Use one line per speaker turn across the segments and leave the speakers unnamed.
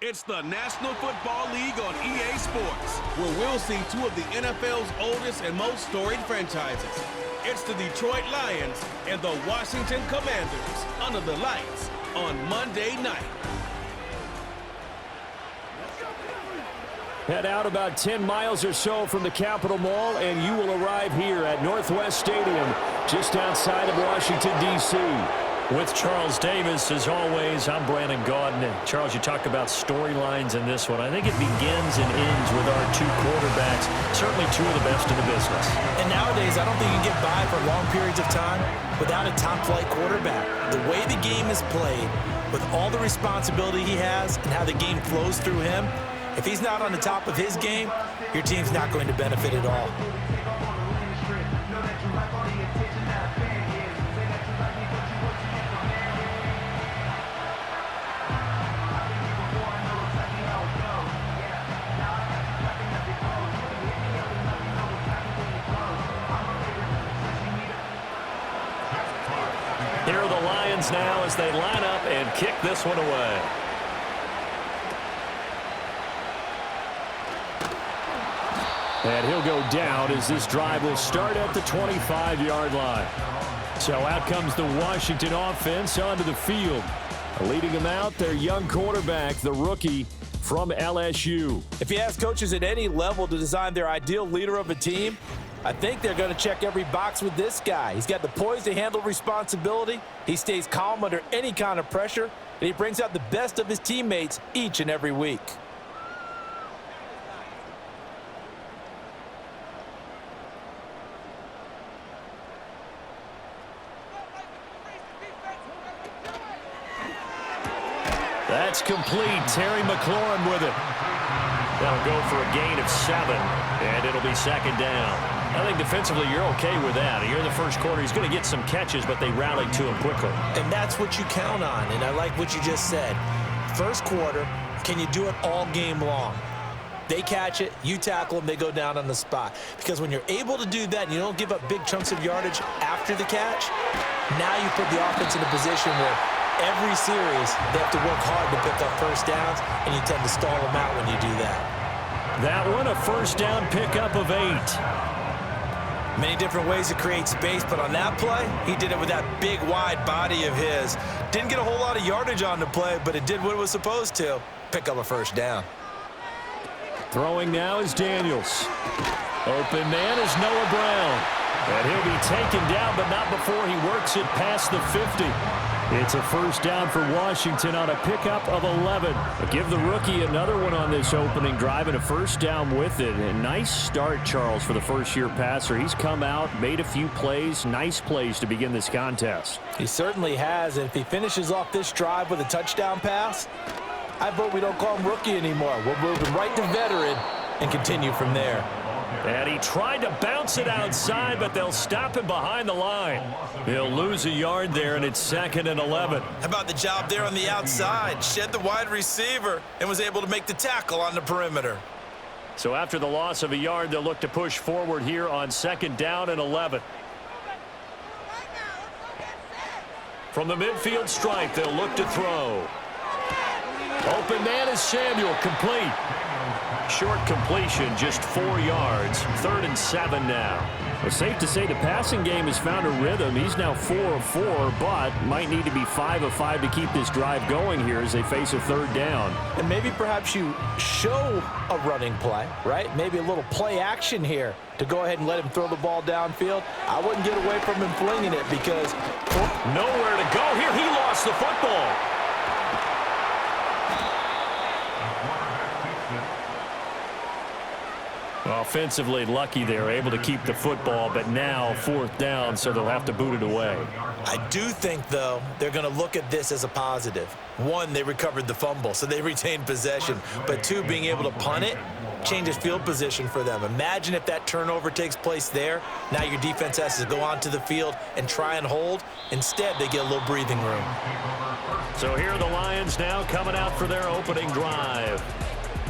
It's the National Football League on EA Sports, where we'll see two of the NFL's oldest and most storied franchises. It's the Detroit Lions and the Washington Commanders under the lights on Monday night.
Head out about 10 miles or so from the Capitol Mall, and you will arrive here at Northwest Stadium, just outside of Washington, D.C.
With Charles Davis, as always, I'm Brandon Gaudin. Charles, you talk about storylines in this one. I think it begins and ends with our two quarterbacks, certainly two of the best in the business.
And nowadays, I don't think you can get by for long periods of time without a top-flight quarterback. The way the game is played, with all the responsibility he has and how the game flows through him, if he's not on the top of his game, your team's not going to benefit at all.
Here are the Lions now as they line up and kick this one away.
And he'll go down as this drive will start at the 25-yard line. So out comes the Washington offense onto the field. Leading them out, their young quarterback, the rookie from LSU.
If you ask coaches at any level to design their ideal leader of a team, I think they're going to check every box with this guy. He's got the poise to handle responsibility. He stays calm under any kind of pressure, and he brings out the best of his teammates each and every week.
That's complete. Terry McLaurin with it.
That'll go for a gain of 7, and it'll be second down. I think defensively you're okay with that. Here in the first quarter, he's going to get some catches, but they rallied to him quickly.
And that's what you count on, and I like what you just said. First quarter, can you do it all game long? They catch it, you tackle them, they go down on the spot. Because when you're able to do that and you don't give up big chunks of yardage after the catch, now you put the offense in a position where every series they have to work hard to pick up first downs, and you tend to stall them out when you do that.
That one, a first down pickup of 8.
Many different ways to create space, but on that play, he did it with that big, wide body of his. Didn't get a whole lot of yardage on the play, but it did what it was supposed to. Pick up a first down.
Throwing now is Daniels. Open man is Noah Brown. And he'll be taken down, but not before he works it past the 50. It's a first down for Washington on a pickup of 11. Give the rookie another one on this opening drive and a first down with it. A nice start, Charles, for the first-year passer. He's come out, made a few plays, nice plays to begin this contest.
He certainly has, and if he finishes off this drive with a touchdown pass, I vote we don't call him rookie anymore. We'll move him right to veteran and continue from there.
And he tried to bounce it outside, but they'll stop him behind the line. He'll lose a yard there, and it's 2nd and 11.
How about the job there on the outside? Shed the wide receiver and was able to make the tackle on the perimeter.
So after the loss of a yard, they'll look to push forward here on 2nd down and 11. From the midfield stripe, they'll look to throw. Open man is Samuel, complete. Short completion, just 4 yards. 3rd and 7 now. Well, safe to say the passing game has found a rhythm. He's now 4 of 4, but might need to be 5 of 5 to keep this drive going here as they face a 3rd down.
And maybe perhaps you show a running play, right? Maybe a little play action here to go ahead and let him throw the ball downfield. I wouldn't get away from him flinging it because
nowhere to go here. He lost the football. Offensively lucky they're able to keep the football, but now 4th down, so they'll have to boot it away.
I do think, though, they're going to look at this as a positive. 1, they recovered the fumble, so they retained possession. But 2, being able to punt it changes field position for them. Imagine if that turnover takes place there. Now your defense has to go onto the field and try and hold. Instead, they get a little breathing room.
So here are the Lions now coming out for their opening drive.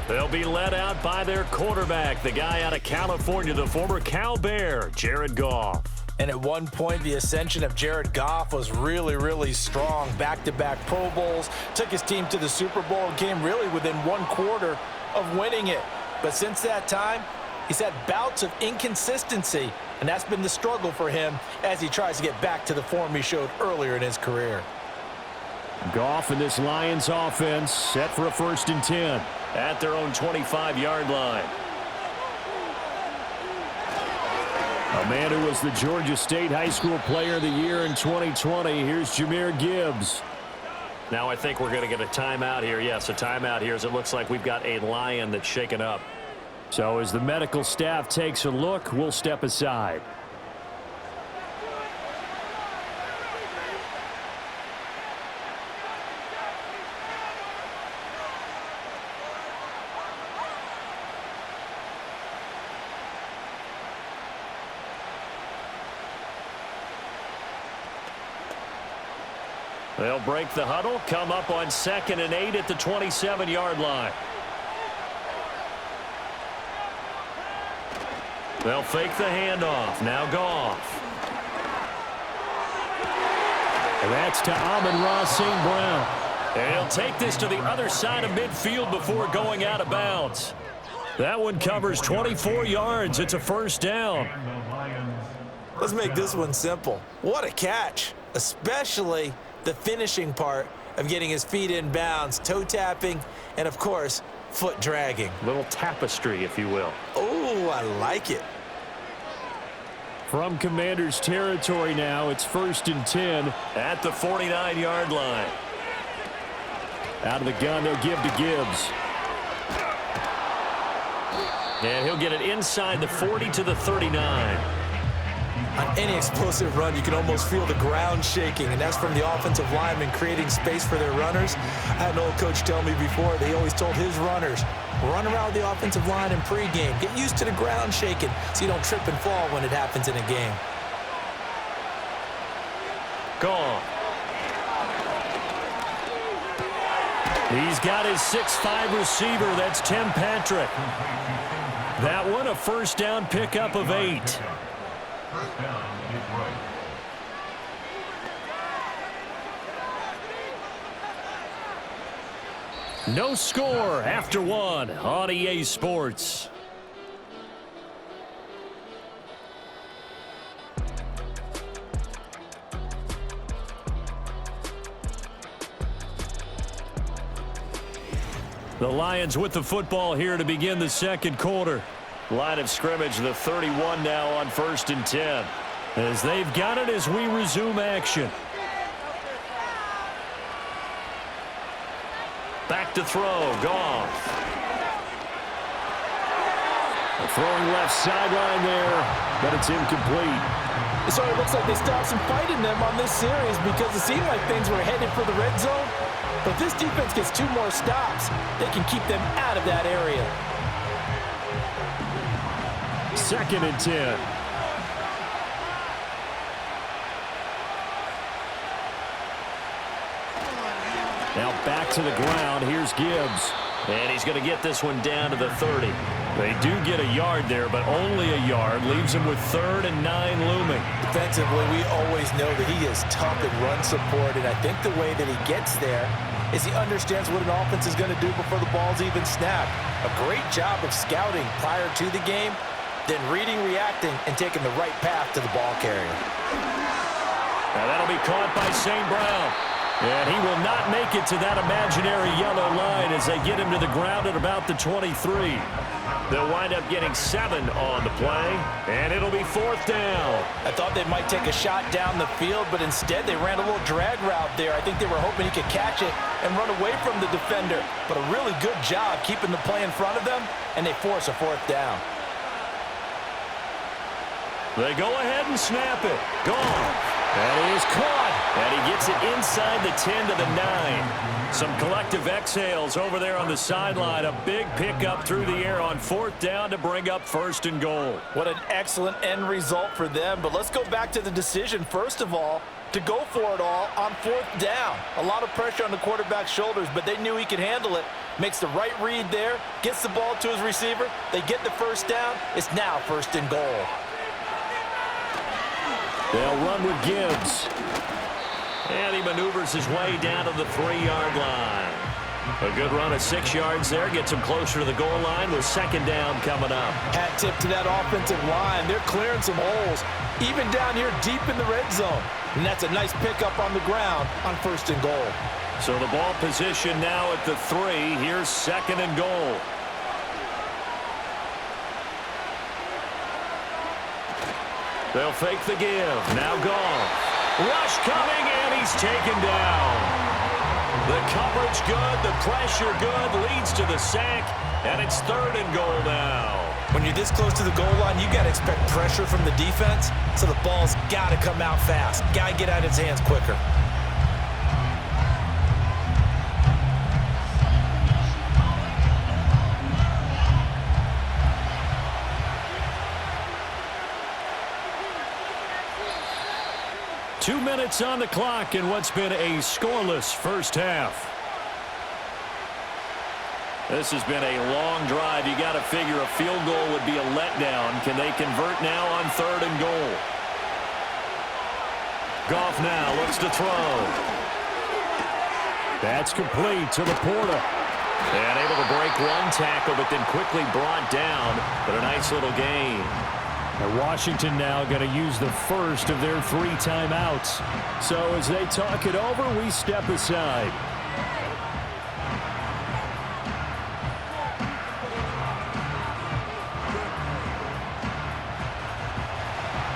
They'll be led out by their quarterback, the guy out of California, the former Cal Bear, Jared Goff.
And at one point, the ascension of Jared Goff was really, really strong. Back-to-back Pro Bowls, took his team to the Super Bowl, and came really within one quarter of winning it. But since that time, he's had bouts of inconsistency, and that's been the struggle for him as he tries to get back to the form he showed earlier in his career.
Goff and this Lions offense set for a 1st and 10.
At their own 25-yard line.
A man who was the Georgia State High School Player of the Year in 2020. Here's Jahmyr Gibbs.
Now I think we're going to get a timeout here. Yes, a timeout here as it looks like we've got a Lion that's shaken up.
So as the medical staff takes a look, we'll step aside.
They'll break the huddle, come up on 2nd and 8 at the 27-yard line. They'll fake the handoff. Now Goff.
And that's to Amon-Ra St. Brown.
And he'll take this to the other side of midfield before going out of bounds. That one covers 24 yards. It's a 1st down.
Let's make this one simple. What a catch, especially the finishing part of getting his feet in bounds, toe tapping, and of course, foot dragging.
Little tapestry, if you will.
Oh, I like it.
From Commander's territory now, it's 1st and 10.
At the 49-yard line.
Out of the gun, they'll give to Gibbs.
And he'll get it inside the 40 to the 39.
On any explosive run, you can almost feel the ground shaking, and that's from the offensive linemen creating space for their runners. I had an old coach tell me before, they always told his runners, run around the offensive line in pregame. Get used to the ground shaking so you don't trip and fall when it happens in a game.
Gone.
He's got his 6'5" receiver. That's Tim Patrick. That one, a 1st down pickup of 8. No score after 1 on EA Sports. The Lions with the football here to begin the 2nd quarter.
Line of scrimmage, the 31 now on 1st and 10.
As they've got it as we resume action.
Back to throw, Goff.
Throwing left sideline there, but it's incomplete.
So it looks like they stopped some fight in them on this series because it seemed like things were headed for the red zone. But this defense gets 2 more stops. They can keep them out of that area.
2nd and 10. Now back to the ground. Here's Gibbs.
And he's going to get this one down to the 30.
They do get a yard there, but only a yard. Leaves them with 3rd and 9 looming.
Defensively, we always know that he is tough in run support, and I think the way that he gets there is he understands what an offense is going to do before the ball's even snapped. A great job of scouting prior to the game, then reading, reacting, and taking the right path to the ball carrier.
Now that'll be caught by St. Brown.
And he will not make it to that imaginary yellow line as they get him to the ground at about the 23.
They'll wind up getting 7 on the play, and it'll be 4th down.
I thought they might take a shot down the field, but instead they ran a little drag route there. I think they were hoping he could catch it and run away from the defender. But a really good job keeping the play in front of them, and they force a 4th down.
They go ahead and snap it. Gone.
And he is caught.
And he gets it inside the 10 to the 9. Some collective exhales over there on the sideline. A big pickup through the air on 4th down to bring up 1st and goal.
What an excellent end result for them. But let's go back to the decision, first of all, to go for it all on 4th down. A lot of pressure on the quarterback's shoulders, but they knew he could handle it. Makes the right read there, gets the ball to his receiver. They get the 1st down. It's now 1st and goal.
They'll run with Gibbs.
And he maneuvers his way down to the 3-yard line. A good run of 6 yards there. Gets him closer to the goal line with second down coming up.
Hat tip to that offensive line. They're clearing some holes, even down here deep in the red zone. And that's a nice pickup on the ground on 1st and goal.
So the ball position now at the 3. Here's 2nd and goal. They'll fake the give. Now gone. Rush coming, and he's taken down. The coverage good, the pressure good, leads to the sack, and it's 3rd and goal now.
When you're this close to the goal line, you got to expect pressure from the defense, so the ball's got to come out fast. Got to get out of his hands quicker.
Two minutes on the clock in what's been a scoreless first half. This has been a long drive. You got to figure a field goal would be a letdown. Can they convert now on 3rd and goal? Goff now looks to throw. That's complete to Laporta. And able to break one tackle, but then quickly brought down. But a nice little gain.
And Washington now going to use the first of their 3 timeouts. So as they talk it over, we step aside.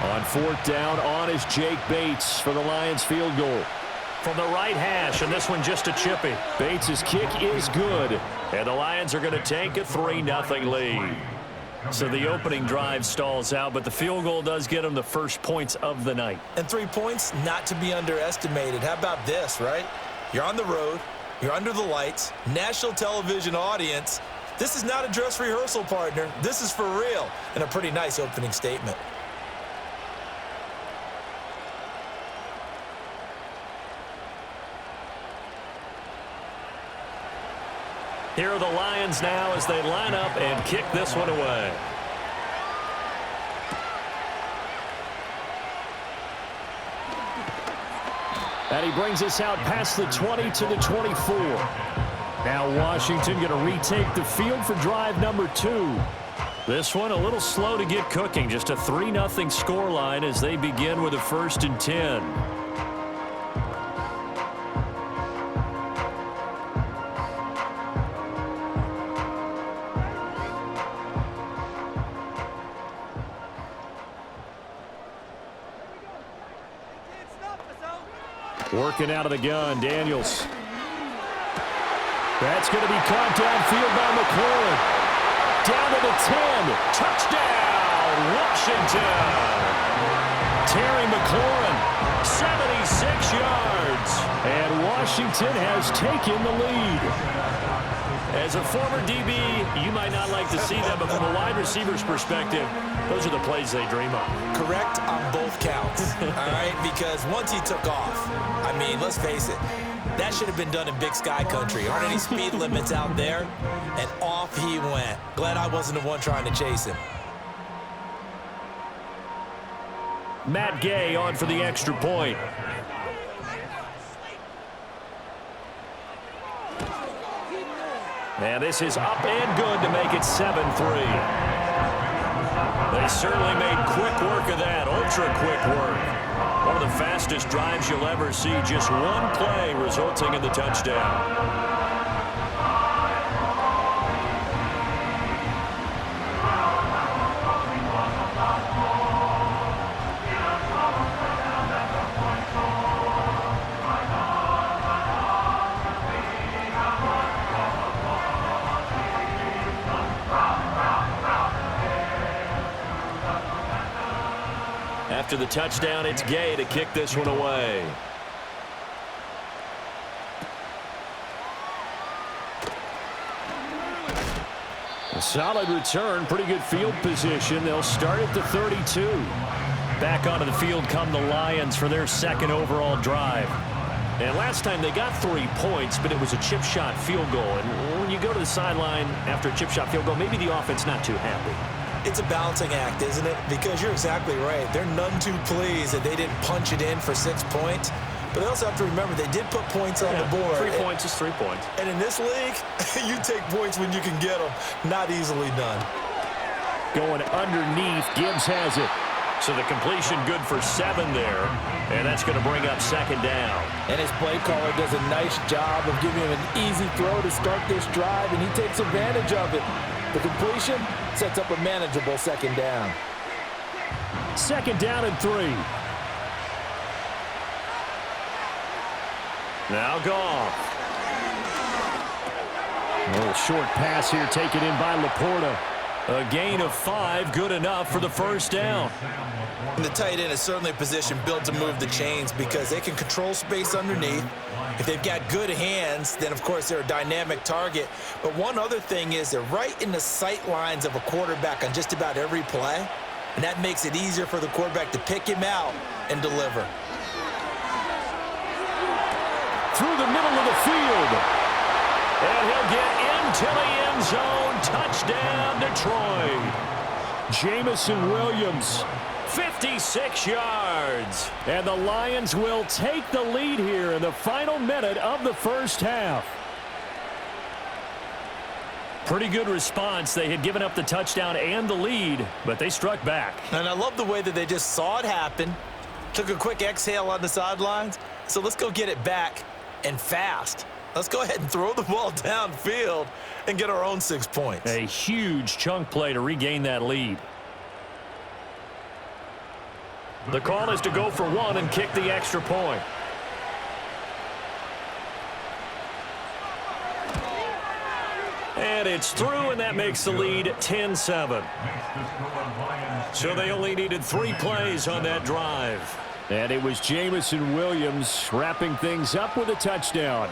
On 4th down, on is Jake Bates for the Lions field goal.
From the right hash, and this one just a chippy.
Bates' kick is good.
And the Lions are going to take a 3-0 lead. So the opening drive stalls out, but the field goal does get them the first points of the night.
And 3 points, not to be underestimated. How about this, right? You're on the road. You're under the lights. National television audience. This is not a dress rehearsal, partner. This is for real. And a pretty nice opening statement.
Here are the Lions now as they line up and kick this one away.
And he brings us out past the 20 to the 24. Now Washington going to retake the field for drive number 2.
This one a little slow to get cooking. Just a 3-0 scoreline as they begin with a 1st and 10.
Working out of the gun, Daniels. That's going to be caught downfield by McLaurin. Down to the 10. Touchdown, Washington. Terry McLaurin, 76 yards. And Washington has taken the lead.
As a former DB, you might not like to see that, but from a wide receiver's perspective, those are the plays they dream of.
Correct on both counts, all right? Because once he took off, I mean, let's face it, that should have been done in Big Sky Country. Aren't any speed limits out there? And off he went. Glad I wasn't the one trying to chase him.
Matt Gay on for the extra point. And this is up and good to make it 7-3. They certainly made quick work of that, ultra quick work. One of the fastest drives you'll ever see, just one play resulting in the touchdown. After the touchdown, it's Gay to kick this one away.
A solid return, pretty good field position. They'll start at the 32.
Back onto the field come the Lions for their second overall drive. And last time they got 3 points, but it was a chip shot field goal. And when you go to the sideline after a chip shot field goal, maybe the offense not too happy.
It's a balancing act, isn't it? Because you're exactly right. They're none too pleased that they didn't punch it in for 6 points. But they also have to remember they did put points on the board.
3 points is 3 points.
And in this league, you take points when you can get them. Not easily done.
Going underneath, Gibbs has it.
So the completion good for 7 there, and that's going to bring up 2nd down.
And his play caller does a nice job of giving him an easy throw to start this drive, and he takes advantage of it. The completion sets up a manageable 2nd down.
2nd down and 3.
Now Goff.
A little short pass here taken in by Laporta.
A gain of 5, good enough for the 1st down.
And the tight end is certainly a position built to move the chains because they can control space underneath. If they've got good hands, then of course they're a dynamic target. But one other thing is they're right in the sight lines of a quarterback on just about every play. And that makes it easier for the quarterback to pick him out and deliver.
Through the middle of the field.
And he'll get into the end zone. Touchdown, Detroit.
Jamison Williams.
56 yards.
And the Lions will take the lead here in the final minute of the 1st half.
Pretty good response. They had given up the touchdown and the lead, but they struck back.
And I love the way that they just saw it happen, took a quick exhale on the sidelines. So let's go get it back and fast. Let's go ahead and throw the ball downfield and get our own 6 points.
A huge chunk play to regain that lead. The call is to go for 1 and kick the extra point. And it's through, and that makes the lead 10-7. So they only needed 3 plays on that drive.
And it was Jamison Williams wrapping things up with a touchdown.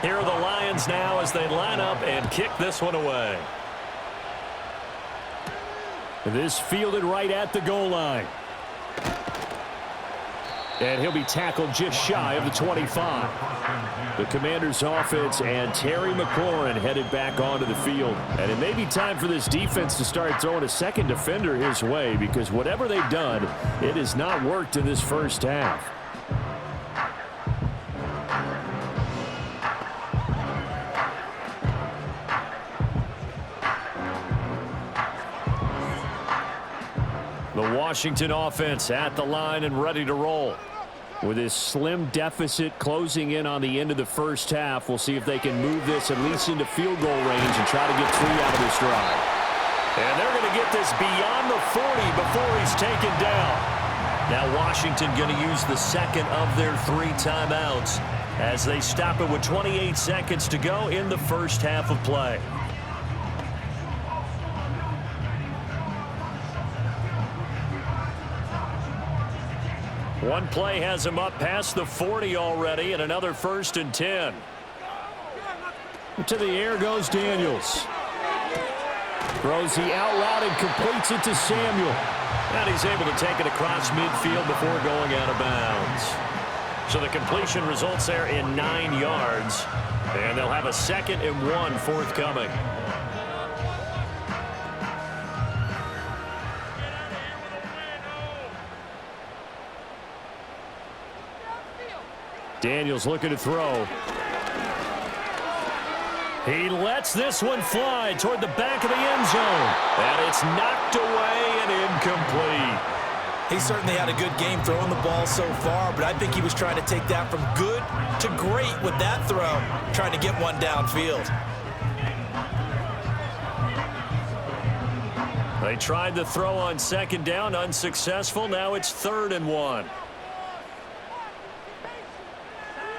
Here are the Lions now as they line up and kick this one away.
This fielded right at the goal line. And he'll be tackled just shy of the 25. The Commanders' offense and Terry McLaurin headed back onto the field. And it may be time for this defense to start throwing a second defender his way because whatever they've done, it has not worked in this 1st half.
The Washington offense at the line and ready to roll.
With this slim deficit closing in on the end of the 1st half, we'll see if they can move this at least into field goal range and try to get 3 out of this drive.
And they're going to get this beyond the 40 before he's taken down. Now Washington going to use the 2nd of their 3 timeouts as they stop it with 28 seconds to go in the 1st half of play. One play has him up past the 40 already, and another 1st and 10.
To the air goes Daniels. Throws the out route and completes it to Samuel.
And he's able to take it across midfield before going out of bounds. So the completion results there in 9 yards, and they'll have a 2nd and 1 forthcoming.
Daniels looking to throw.
He lets this one fly toward the back of the end zone. And it's knocked away and incomplete.
He certainly had a good game throwing the ball so far, but I think he was trying to take that from good to great with that throw, trying to get one downfield.
They tried the throw on 2nd down, unsuccessful. Now it's 3rd and 1.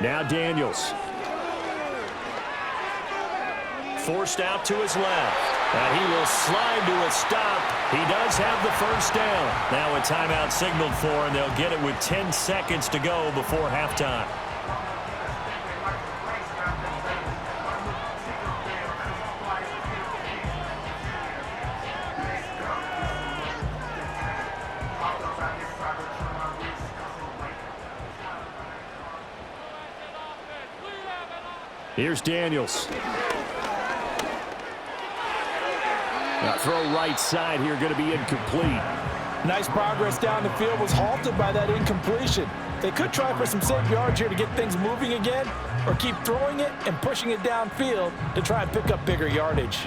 Now Daniels.
Forced out to his left. And he will slide to a stop. He does have the 1st down. Now a timeout signaled for, and they'll get it with 10 seconds to go before halftime.
Here's Daniels. Now throw right side here, going to be incomplete.
Nice progress down the field, was halted by that incompletion. They could try for some safe yards here to get things moving again, or keep throwing it and pushing it downfield to try and pick up bigger yardage.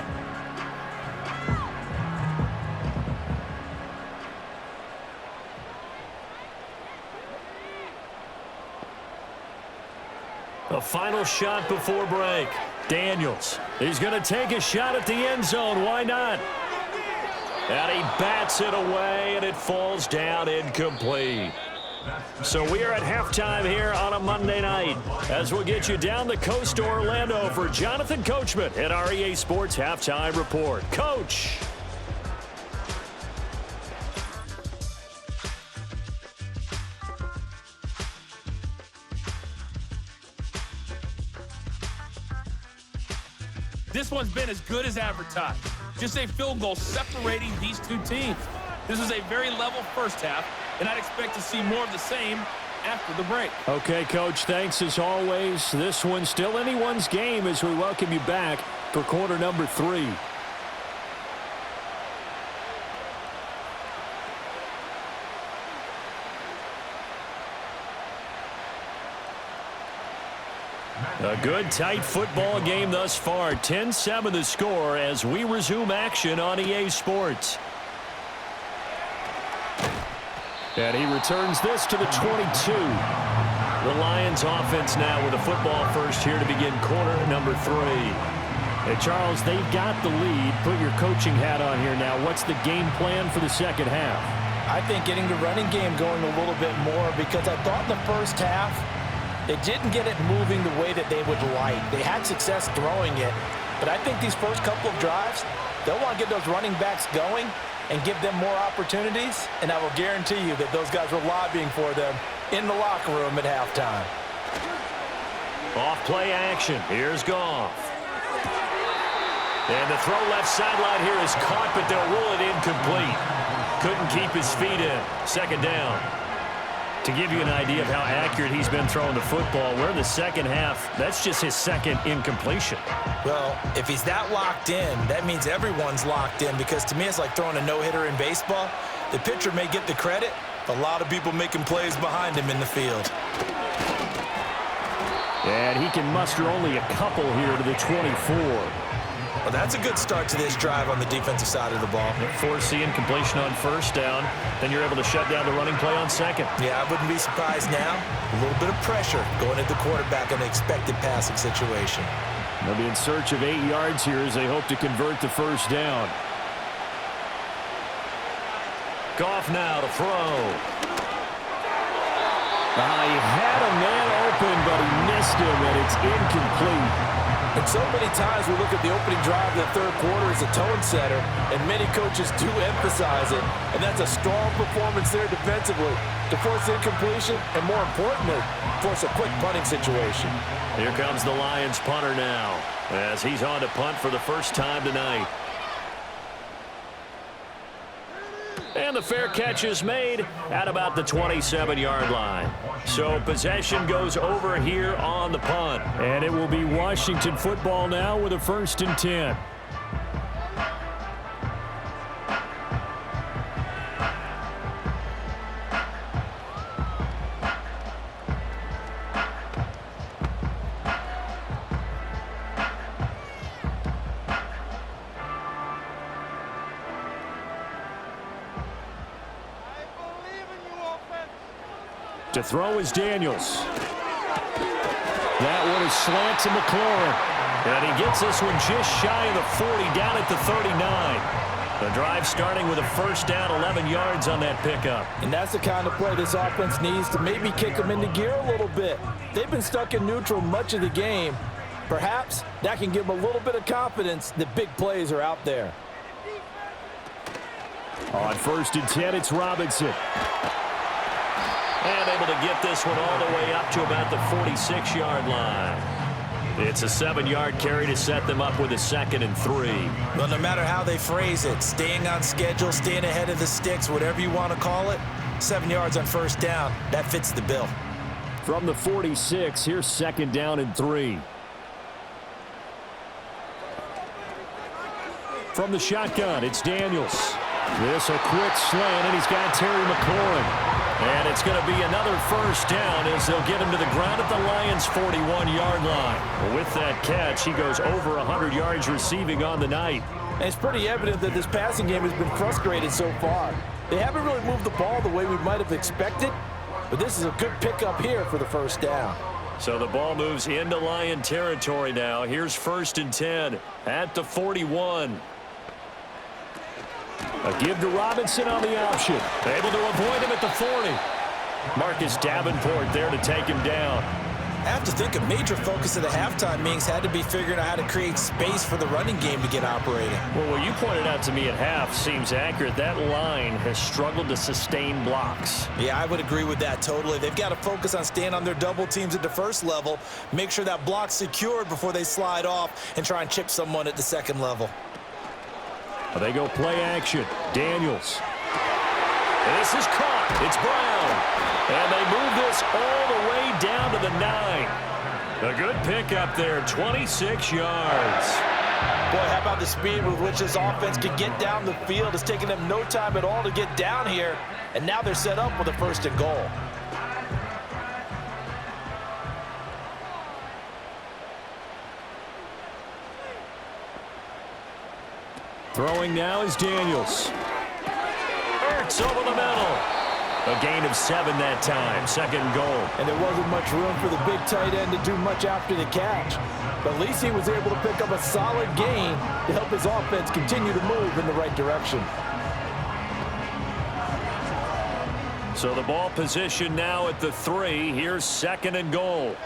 A final shot before break. Daniels, he's going to take a shot at the end zone. Why not? And he bats it away, and it falls down incomplete. So we are at halftime here on a Monday night as we'll get you down the coast to Orlando for Jonathan Coachman at our EA Sports Halftime Report. Coach.
This one's been as good as advertised. Just a field goal separating these two teams. This is a very level first half, and I'd expect to see more of the same after the break.
Okay, Coach, thanks as always. This one's still anyone's game as we welcome you back for quarter number 3. A good, tight football game thus far. 10-7 the score as we resume action on EA Sports. And he returns this to the 22. The Lions offense now with a football first here to begin quarter number 3. Hey, Charles, they've got the lead. Put your coaching hat on here now. What's the game plan for the second half?
I think getting the running game going a little bit more, because I thought in the first half they didn't get it moving the way that they would like. They had success throwing it, but I think these first couple of drives, they'll want to get those running backs going and give them more opportunities, and I will guarantee you that those guys were lobbying for them in the locker room at halftime.
Off play action. Here's Goff. And the throw left sideline here is caught, but they'll rule it incomplete. Couldn't keep his feet in. Second down. To give you an idea of how accurate he's been throwing the football, we're in the second half. That's just his second incompletion.
Well, if he's that locked in, that means everyone's locked in, because to me it's like throwing a no-hitter in baseball. The pitcher may get the credit, a lot of people making plays behind him in the field.
And he can muster only a couple here to the 24.
Well, that's a good start to this drive on the defensive side of the ball.
Force the incompletion on first down, then you're able to shut down the running play on second.
Yeah, I wouldn't be surprised now. A little bit of pressure going at the quarterback in an expected passing situation.
They'll be in search of 8 yards here as they hope to convert the first down. Goff now to throw. He had a man open, but he missed him, and it's incomplete.
And so many times we look at the opening drive of the third quarter as a tone setter, and many coaches do emphasize it. And that's a strong performance there defensively to force incompletion, and more importantly, force a quick punting situation.
Here comes the Lions punter now as he's on to punt for the first time tonight. And the fair catch is made at about the 27-yard line. So possession goes over here on the punt. And it will be Washington football now with a 1st and 10. To throw is Daniels. That one is slant to McLaurin. And he gets this one just shy of the 40, down at the 39. The drive starting with a first down, 11 yards on that pickup.
And that's the kind of play this offense needs to maybe kick them into gear a little bit. They've been stuck in neutral much of the game. Perhaps that can give them a little bit of confidence that big plays are out there.
On 1st and 10, it's Robinson. And able to get this one all the way up to about the 46-yard line. It's a 7-yard carry to set them up with a 2nd and 3.
Well, no matter how they phrase it, staying on schedule, staying ahead of the sticks, whatever you want to call it, 7 yards on first down, that fits the bill.
From the 46, here's 2nd down and 3. From the shotgun, it's Daniels. This a quick slant, and he's got Terry McLaurin. And it's going to be another first down as they'll get him to the ground at the Lions' 41-yard line. With that catch, he goes over 100 yards receiving on the night.
And it's pretty evident that this passing game has been frustrated so far. They haven't really moved the ball the way we might have expected, but this is a good pickup here for the first down.
So the ball moves into Lion territory now. Here's 1st and 10 at the 41.
A give to Robinson on the option.
Able to avoid him at the 40.
Marcus Davenport there to take him down.
I have to think a major focus of the halftime meetings had to be figuring out how to create space for the running game to get operating.
Well, what you pointed out to me at half seems accurate. That line has struggled to sustain blocks.
Yeah, I would agree with that totally. They've got to focus on staying on their double teams at the first level, make sure that block's secured before they slide off and try and chip someone at the second level.
They go play action. Daniels.
This is caught. It's Brown. And they move this all the way down to the 9. A good pickup there, 26 yards.
Boy, how about the speed with which this offense can get down the field? It's taking them no time at all to get down here, and now they're set up with a 1st and goal.
Throwing now is Daniels.
Ertz over the middle. A gain of 7 that time. 2nd and goal.
And there wasn't much room for the big tight end to do much after the catch. But at least he was able to pick up a solid gain to help his offense continue to move in the right direction.
So the ball position now at the 3. Here's 2nd and goal.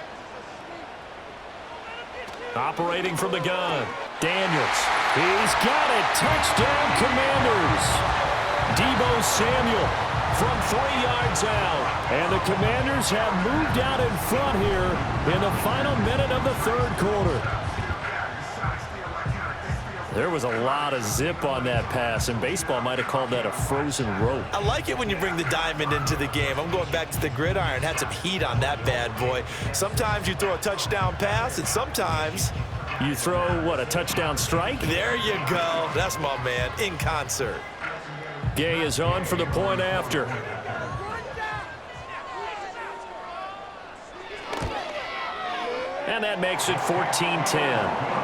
Operating from the gun. Daniels.
He's got it. Touchdown, Commanders. Deebo Samuel from 3 yards out. And the Commanders have moved out in front here in the final minute of the 3rd quarter.
There was a lot of zip on that pass, and baseball might have called that a frozen rope.
I like it when you bring the diamond into the game. I'm going back to the gridiron. Had some heat on that bad boy. Sometimes you throw a touchdown pass, and sometimes
you throw, what, a touchdown strike?
There you go. That's my man, in concert.
Gay is on for the point after. And that makes it 14-10.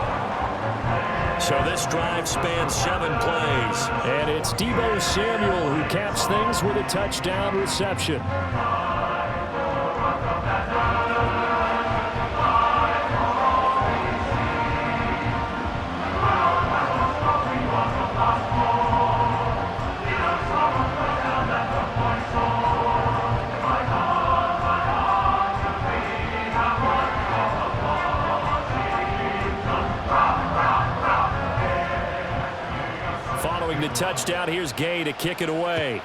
So this drive spans 7 plays.
And it's Deebo Samuel who caps things with a touchdown reception. The touchdown. Here's Gay to kick it away.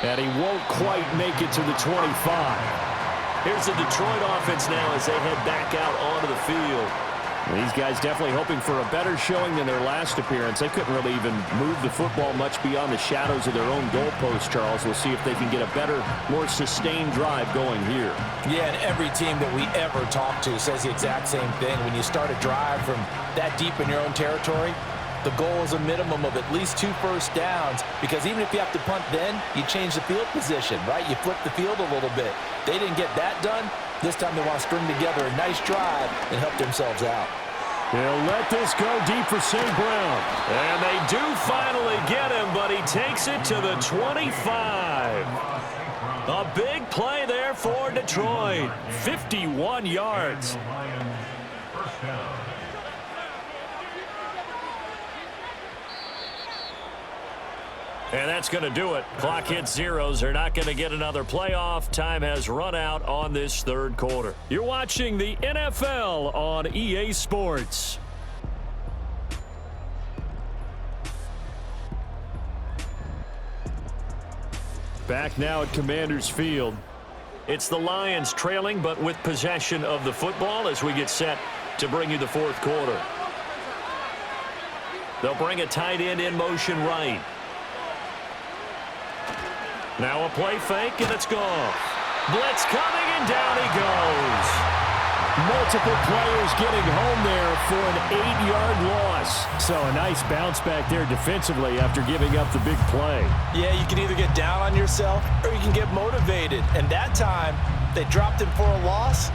And he won't quite make it to the 25.
Here's the Detroit offense now as they head back out onto the field.
These guys definitely hoping for a better showing than their last appearance. They couldn't really even move the football much beyond the shadows of their own goalpost, Charles. We'll see if they can get a better, more sustained drive going here.
Yeah, and every team that we ever talk to says the exact same thing. When you start a drive from that deep in your own territory, the goal is a minimum of at least 2 first downs, because even if you have to punt then, you change the field position, right? You flip the field a little bit. They didn't get that done. This time they want to string together a nice drive and help themselves out.
They'll let this go deep for St. Brown.
And they do finally get him, but he takes it to the 25. A big play there for Detroit. 51 yards. And that's going to do it. Clock hits zeros. They're not going to get another playoff. Time has run out on this 3rd quarter.
You're watching the NFL on EA Sports. Back now at Commanders Field.
It's the Lions trailing, but with possession of the football as we get set to bring you the 4th quarter. They'll bring a tight end in motion right. Now a play fake, and it's gone.
Blitz coming, and down he goes. Multiple players getting home there for an 8-yard loss. So a nice bounce back there defensively after giving up the big play.
Yeah, you can either get down on yourself or you can get motivated. And that time, they dropped him for a loss.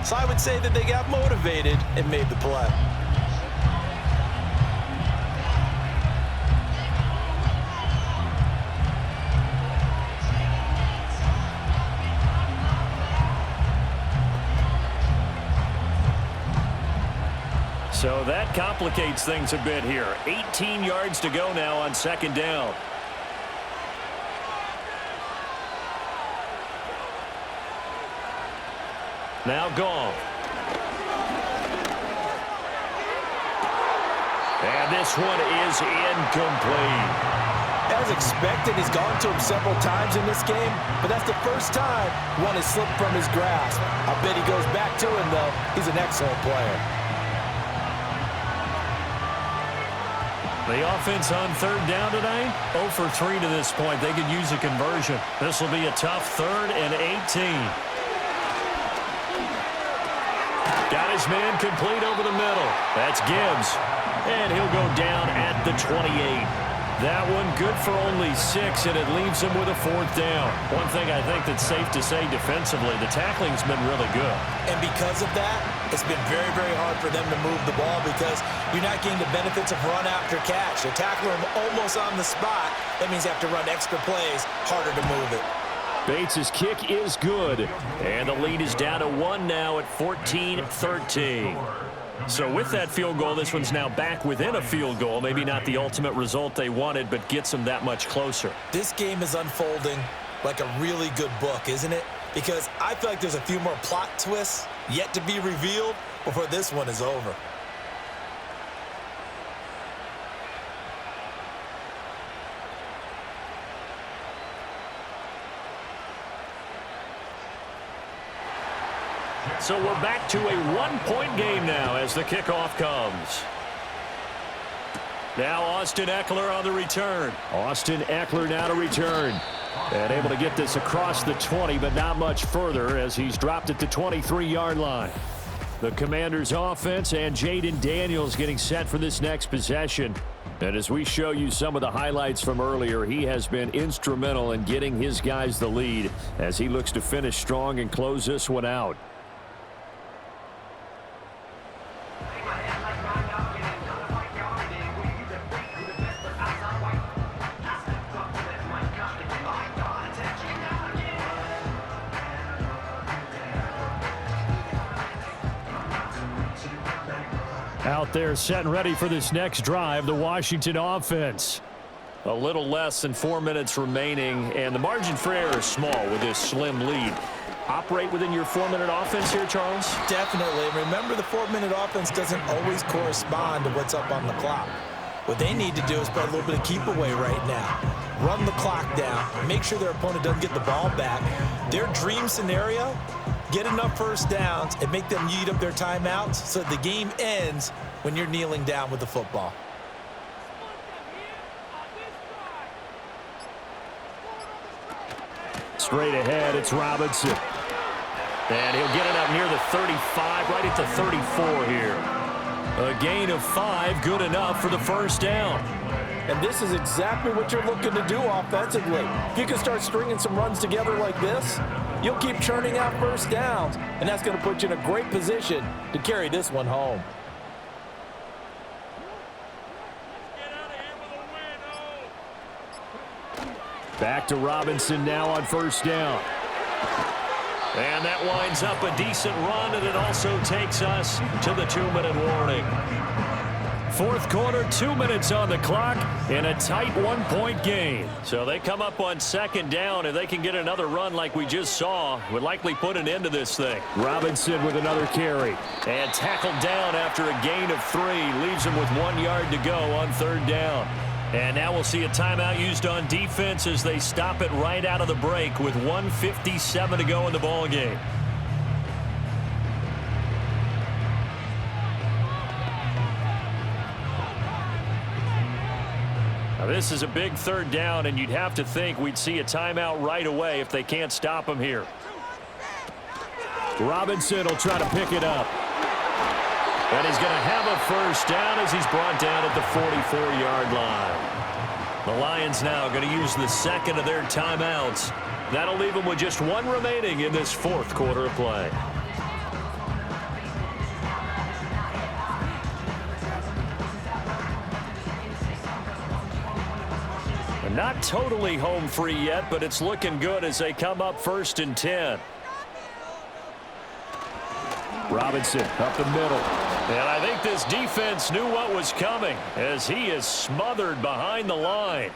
So I would say that they got motivated and made the play.
So that complicates things a bit here. 18 yards to go now on second down. Now gone. And this one is incomplete.
As expected, he's gone to him several times in this game, but that's the first time one has slipped from his grasp. I bet he goes back to him, though. He's an excellent player.
The offense on third down tonight, 0 for 3 to this point. They could use a conversion. This will be a tough 3rd and 18. Got his man complete over the middle. That's Gibbs. And he'll go down at the 28. That one good for only 6, and it leaves him with a 4th down. One thing I think that's safe to say defensively, the tackling's been really good.
And because of that, it's been very, very hard for them to move the ball because you're not getting the benefits of run after catch. They tackle him almost on the spot. That means they have to run extra plays, harder to move it.
Bates' kick is good, and the lead is down to 1 now at 14-13. So with that field goal, this one's now back within a field goal. Maybe not the ultimate result they wanted, but gets them that much closer.
This game is unfolding like a really good book, isn't it? Because I feel like there's a few more plot twists yet to be revealed before this one is over.
So we're back to a one-point game now as the kickoff comes. Now Austin Eckler on the return. Austin Eckler now to return. And able to get this across the 20, but not much further as he's dropped at the 23-yard line. The Commanders' offense and Jaden Daniels getting set for this next possession. And as we show you some of the highlights from earlier, he has been instrumental in getting his guys the lead as he looks to finish strong and close this one out. Out there set and ready for this next drive, the Washington offense. A little less than 4 minutes remaining, and the margin for error is small with this slim lead. Operate within your 4-minute offense here, Charles?
Definitely. Remember, the 4-minute offense doesn't always correspond to what's up on the clock. What they need to do is play a little bit of keep away right now. Run the clock down. Make sure their opponent doesn't get the ball back. Their dream scenario, get enough first downs and make them eat up their timeouts so the game ends when you're kneeling down with the football.
Straight ahead, it's Robinson. And he'll get it up near the 35, right at the 34 here. A gain of 5, good enough for the first down.
And this is exactly what you're looking to do offensively. If you can start stringing some runs together like this, you'll keep churning out first downs, and that's going to put you in a great position to carry this one home.
Back to Robinson now on first down. And that winds up a decent run, and it also takes us to the 2-minute warning. Fourth quarter, 2 minutes on the clock in a tight 1-point game. So they come up on second down, and they can get another run like we just saw. Would likely put an end to this thing. Robinson with another carry. And tackled down after a gain of 3. Leaves him with 1 yard to go on third down. And now we'll see a timeout used on defense as they stop it right out of the break with 1:57 to go in the ball game. Now this is a big third down, and you'd have to think we'd see a timeout right away if they can't stop them here. Robinson will try to pick it up.
And he's going to have a first down as he's brought down at the 44-yard line. The Lions now going to use the second of their timeouts. That'll leave them with just one remaining in this fourth quarter of play. Not totally home free yet, but it's looking good as they come up 1st and 10.
Robinson up the middle.
And I think this defense knew what was coming as he is smothered behind the line.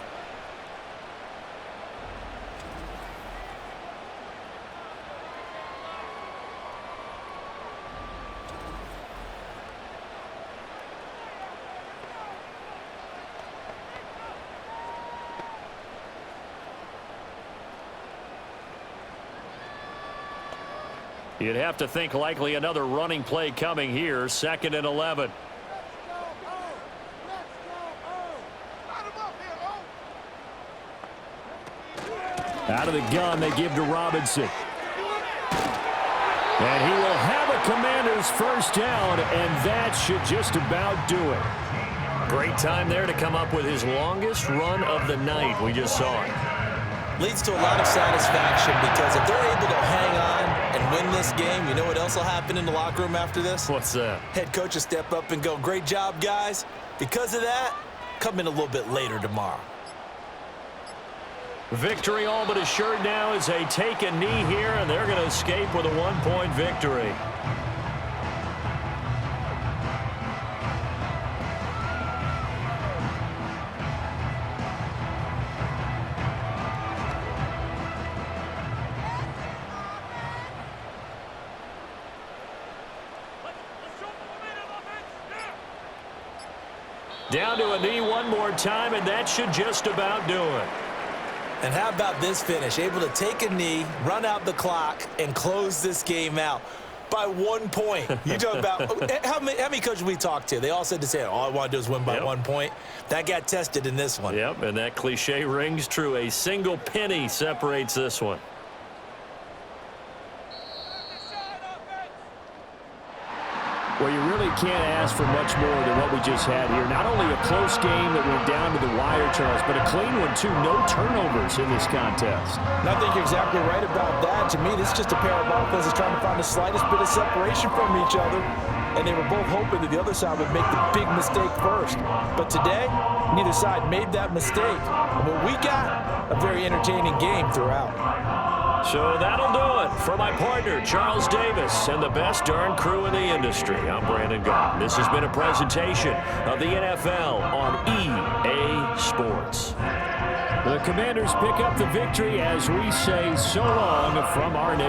You'd have to think likely another running play coming here. 2nd and 11.
Out of the gun, they give to Robinson. And he will have a Commanders first down, and that should just about do it.
Great time there to come up with his longest run of the night. We just saw it.
Leads to a lot of satisfaction because if they're able to hang on and win this game, you know what else will happen in the locker room after this?
What's that?
Head coach will step up and go, great job, guys. Because of that, come in a little bit later tomorrow.
Victory all but assured now as they take a knee here, and they're going to escape with a 1-point victory. Down to a knee one more time, and that should just about do it.
And how about this finish? Able to take a knee, run out the clock, and close this game out by 1 point. You talk about how many coaches we talked to? They all said the same. All I want to do is win by 1 point. That got tested in this one.
Yep, and that cliche rings true. A single penny separates this one.
Well, you really can't ask for much more than what we just had here. Not only a close game that went down to the wire, Charles, but a clean one, too. No turnovers in this contest.
And I think you're exactly right about that. To me, this is just a pair of offenses trying to find the slightest bit of separation from each other, and they were both hoping that the other side would make the big mistake first. But today, neither side made that mistake. And what we got, a very entertaining game throughout.
So that'll do it for my partner, Charles Davis, and the best darn crew in the industry. I'm Brandon Gott. This has been a presentation of the NFL on EA Sports.
The Commanders pick up the victory as we say so long from our nation.